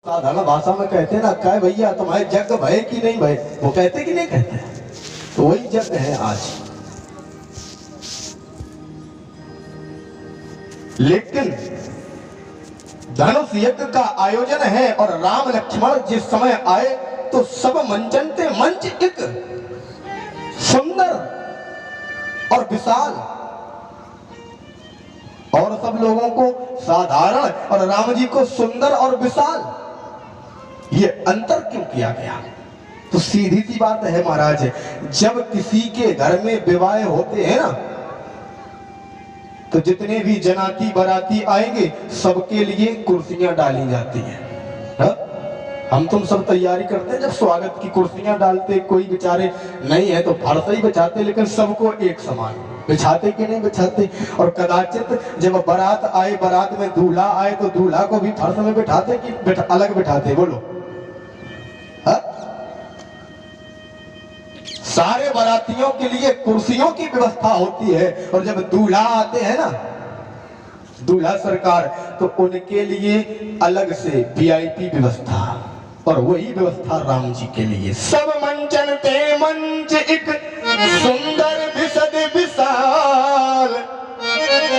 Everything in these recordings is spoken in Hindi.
साधारण भाषा में कहते हैं ना, कहे भैया तुम्हारे जग भय कि नहीं भय, वो कहते कि नहीं कहते। तो वही जग है आज। लेकिन धनुष यज्ञ का आयोजन है और राम लक्ष्मण जिस समय आए तो सब मंचनते मंच एक सुंदर और विशाल, और सब लोगों को साधारण और राम जी को सुंदर और विशाल, ये अंतर क्यों किया गया? तो सीधी सी बात है महाराज, जब किसी के घर में विवाह होते हैं ना, तो जितने भी जनाती बराती आएंगे सबके लिए कुर्सियां डाली जाती हैं। हम तुम सब तैयारी करते हैं, जब स्वागत की कुर्सियां डालते, कोई बेचारे नहीं है तो फर्श ही बिछाते, लेकिन सबको एक समान बिछाते कि नहीं बिछाते। और कदाचित जब बारात आए, बारात में दूल्हा आए तो दूल्हा को भी फर्श में बिठाते कि अलग बिठाते? बोलो। सारे बारातियों के लिए कुर्सियों की व्यवस्था होती है, और जब दूल्हा आते हैं ना, दूल्हा सरकार, तो उनके लिए अलग से वीआईपी व्यवस्था, और वही व्यवस्था राम जी के लिए। सब मंचन ते मंच एक सुंदर विशद विशाल।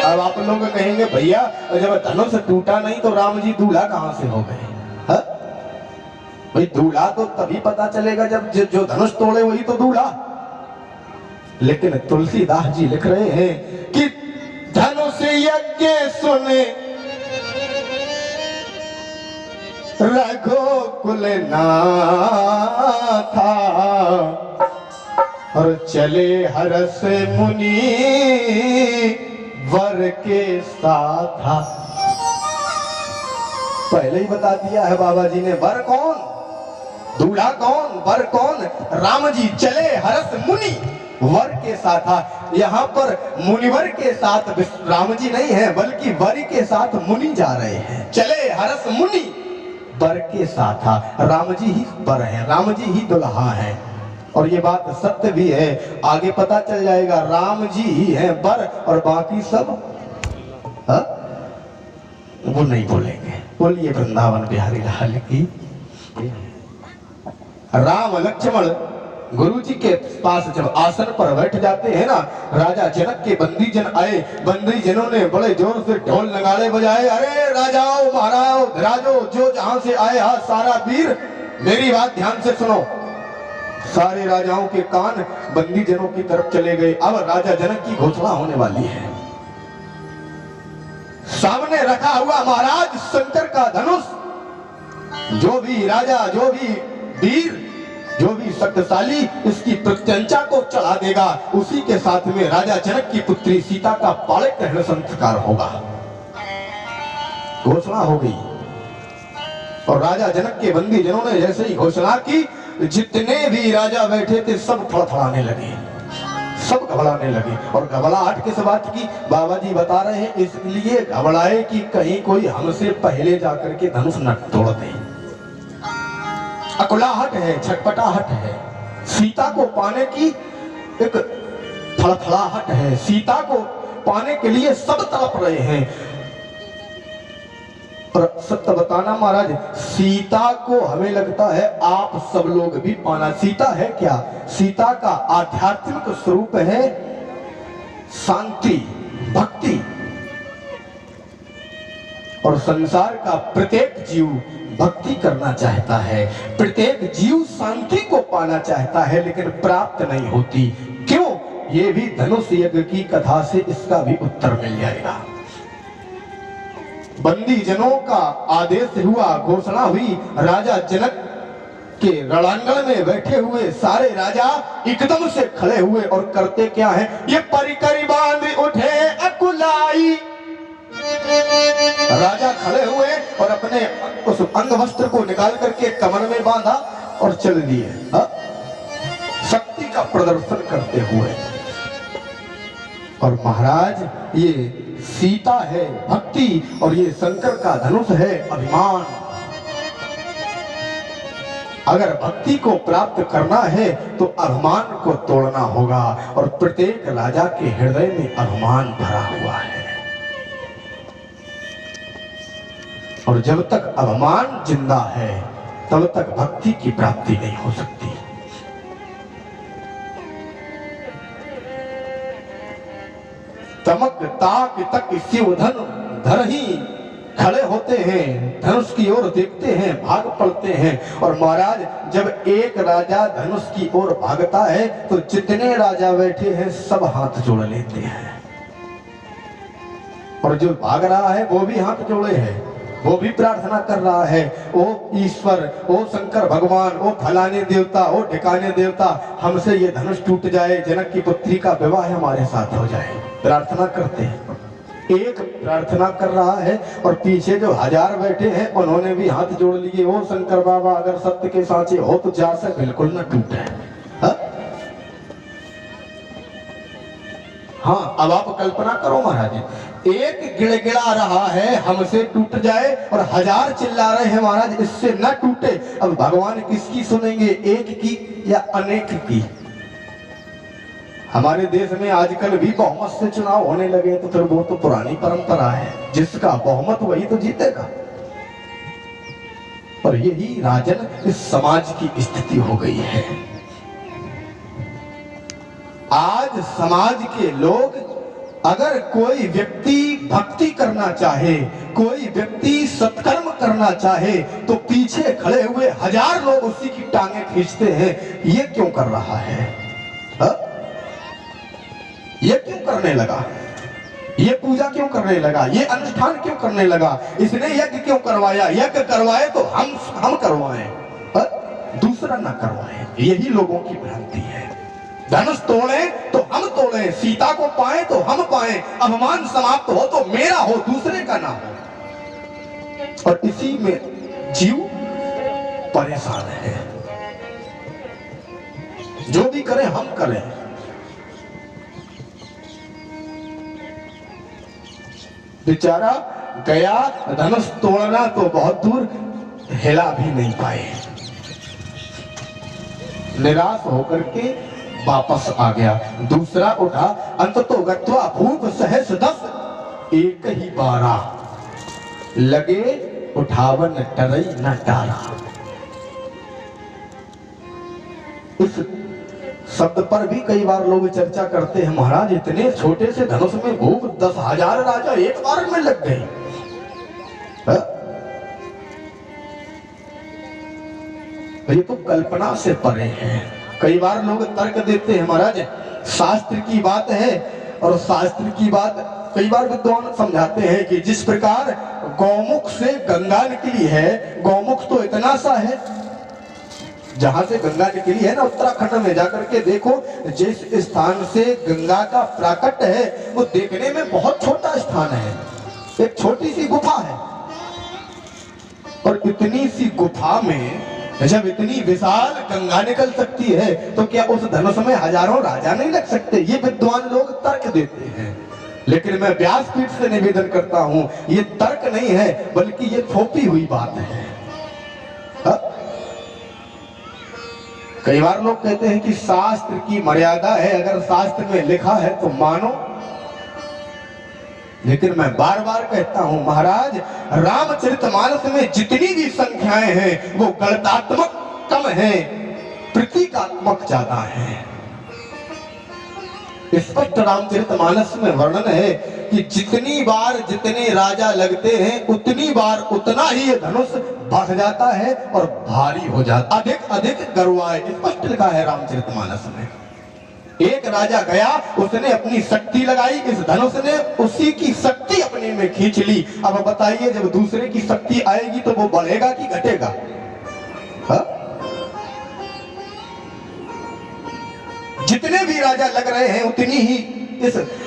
अब आप लोग कहेंगे भैया जब धनुष टूटा नहीं तो राम जी दूल्हा कहां से हो गए? भाई दूल्हा तो तभी पता चलेगा जब जो धनुष तोड़े वही तो दूल्हा। लेकिन तुलसीदास जी लिख रहे हैं कि धनुष यज्ञ सुने रघुकुल नाथा, और चले हरस मुनि वर के साथा। पहले ही बता दिया है बाबा जी ने, वर कौन, दूल्हा कौन, वर कौन? राम जी चले हरस मुनि वर के साथ। यहाँ पर मुनिवर के साथ राम जी नहीं है, बल्कि वर के साथ मुनि जा रहे हैं। चले हरस मुनि वर के साथ, राम जी ही वर है, राम जी ही दुल्हा है। और ये बात सत्य भी है, आगे पता चल जाएगा। राम जी ही है वर और बाकी सब वो नहीं बोलेंगे। बोलिए वृंदावन बिहारी लाल की। राम लक्ष्मण गुरु जी के पास जब आसन पर बैठ जाते हैं ना, राजा जनक के बंदी जन आए, बंदी जनों ने बड़े जोर से ढोल नगाड़े बजाए। अरे राजाओ महाराजो राजो, जो जहां से आए हा सारा वीर, मेरी बात ध्यान से सुनो। सारे राजाओं के कान बंदी जनों की तरफ चले गए। अब राजा जनक की घोषणा होने वाली है। सामने रखा हुआ महाराज शंकर का धनुष, जो भी राजा, जो भी वीर, जो भी शक्तिशाली इसकी प्रत्यंचा को चढ़ा देगा, उसी के साथ में राजा जनक की पुत्री सीता का पाले ग्रहण संस्कार होगा। घोषणा हो गई, और राजा जनक के बंदी जनों ने जैसे ही घोषणा की, जितने भी राजा बैठे थे सब फड़फड़ाने लगे, सब घबराने लगे। और घबराहट किस बात की? बाबा जी बता रहे हैं, इसलिए घबराए कि कहीं कोई हमसे पहले जाकर के धनुष न तोड़ दे। अकुलाहट है, छटपटाहट है, सीता को पाने की एक फड़फड़ाहट है। सीता को पाने के लिए सब तड़प रहे हैं। और सत्य बताना महाराज, सीता को हमें लगता है आप सब लोग भी पाना। सीता है क्या? सीता का आध्यात्मिक स्वरूप है शांति, भक्ति। और संसार का प्रत्येक जीव भक्ति करना चाहता है, प्रत्येक जीव शांति को पाना चाहता है, लेकिन प्राप्त नहीं होती। क्यों? ये भी धनुष यज्ञ की कथा से इसका भी उत्तर मिल जाएगा। बंदी जनों का आदेश हुआ, घोषणा हुई, राजा जनक के रणांगण में बैठे हुए सारे राजा एकदम से खड़े हुए, और करते क्या है? ये परिकर बांध उठे अकुलाई। राजा खड़े हुए और अपने उस अंग वस्त्र को निकाल करके कमर में बांधा और चल दिए, शक्ति का प्रदर्शन करते हुए। और महाराज ये सीता है भक्ति, और ये शंकर का धनुष है अभिमान। अगर भक्ति को प्राप्त करना है तो अभिमान को तोड़ना होगा, और प्रत्येक राजा के हृदय में अभिमान भरा हुआ है। और जब तक अभिमान जिंदा है तब तक भक्ति की प्राप्ति नहीं हो सकती। तमक ताक तक शिवधन धर ही खड़े होते हैं, धनुष की ओर देखते हैं, भाग पड़ते हैं। और महाराज जब एक राजा धनुष की ओर भागता है तो जितने राजा बैठे हैं सब हाथ जोड़ लेते हैं, और जो भाग रहा है वो भी हाथ जोड़े है, वो भी प्रार्थना कर रहा है, ओ ईश्वर, ओ शंकर भगवान, ओ फलाने देवता, ओ ठिकाने देवता, हमसे ये धनुष टूट जाए, जनक की पुत्री का विवाह हमारे साथ हो जाए। प्रार्थना करते हैं। एक प्रार्थना कर रहा है और पीछे जो 1000 बैठे हैं उन्होंने भी हाथ जोड़ लिए, ओ शंकर बाबा अगर सत्य के साँचे हो तो जा से बिल्कुल न टूटे। हाँ, अब आप कल्पना करो महाराज, एक गिड़गिड़ा रहा है हमसे टूट जाए और 1000 चिल्ला रहे हैं महाराज इससे न टूटे। अब भगवान किसकी सुनेंगे, एक की या अनेक की? हमारे देश में आजकल भी बहुमत से चुनाव होने लगे, तो फिर वो तो पुरानी परंपरा है, जिसका बहुमत वही तो जीतेगा। और यही राजन इस समाज की स्थिति हो गई है। आज समाज के लोग, अगर कोई व्यक्ति भक्ति करना चाहे, कोई व्यक्ति सत्कर्म करना चाहे, तो पीछे खड़े हुए 1000 लोग उसी की टांगे खींचते हैं। ये क्यों कर रहा है? ये क्यों करने लगा? ये पूजा क्यों करने लगा? ये अनुष्ठान क्यों करने लगा? इसने यज्ञ क्यों करवाया? यज्ञ करवाए तो हम करवाएं, दूसरा ना करवाएं। यही लोगों की भ्रांति है। धनुष तोड़े तो हम तोड़े, सीता को पाए तो हम पाए, अभिमान समाप्त हो तो मेरा हो, दूसरे का ना हो। और इसी में जीव परेशान है। जो भी करें हम करें। बेचारा गया धनुष तोड़ना तो बहुत दूर, हिला भी नहीं पाए, निराश होकर के वापस आ गया। दूसरा उठा, अंततो गत्वा भूप सहस 10 एक ही बारा, लगे उठावन टरई न टारा। इस शब्द पर भी कई बार लोग चर्चा करते हैं, महाराज इतने छोटे से धनुष में भूप 10,000 राजा एक बार में लग गए। ये तो कल्पना से परे है। कई बार लोग तर्क देते हैं, महाराज शास्त्र की बात है, और शास्त्र की बात कई बार विद्वान समझाते हैं कि जिस प्रकार गौमुख से गंगा निकली है, गौमुख तो इतना सा है, जहां से गंगा निकली है ना, उत्तराखंड में जाकर के देखो, जिस स्थान से गंगा का प्राकट्य है वो देखने में बहुत छोटा स्थान है, एक छोटी सी गुफा है। और इतनी सी गुफा में जब इतनी विशाल गंगा निकल सकती है तो क्या उस धनुष में 1000 राजा नहीं लग सकते? ये विद्वान लोग तर्क देते हैं। लेकिन मैं व्यासपीठ से निवेदन करता हूं, ये तर्क नहीं है बल्कि ये थोपी हुई बात है। कई बार लोग कहते हैं कि शास्त्र की मर्यादा है, अगर शास्त्र में लिखा है तो मानो। लेकिन मैं बार बार कहता हूं, महाराज रामचरितमानस में जितनी भी संख्याएं हैं वो गणितात्मक कम है, प्रतीकात्मक ज्यादा है। स्पष्ट रामचरितमानस में वर्णन है कि जितनी बार जितने राजा लगते हैं उतनी बार उतना ही ये धनुष बढ़ जाता है और भारी हो जाता, अधिक अधिक गरुआए। स्पष्ट लिखा है रामचरितमानस में। एक राजा गया, उसने अपनी शक्ति लगाई, इस धनुष ने उसी की शक्ति अपने में खींच ली। अब बताइए जब दूसरे की शक्ति आएगी तो वो बढ़ेगा कि घटेगा? जितने भी राजा लग रहे हैं उतनी ही इस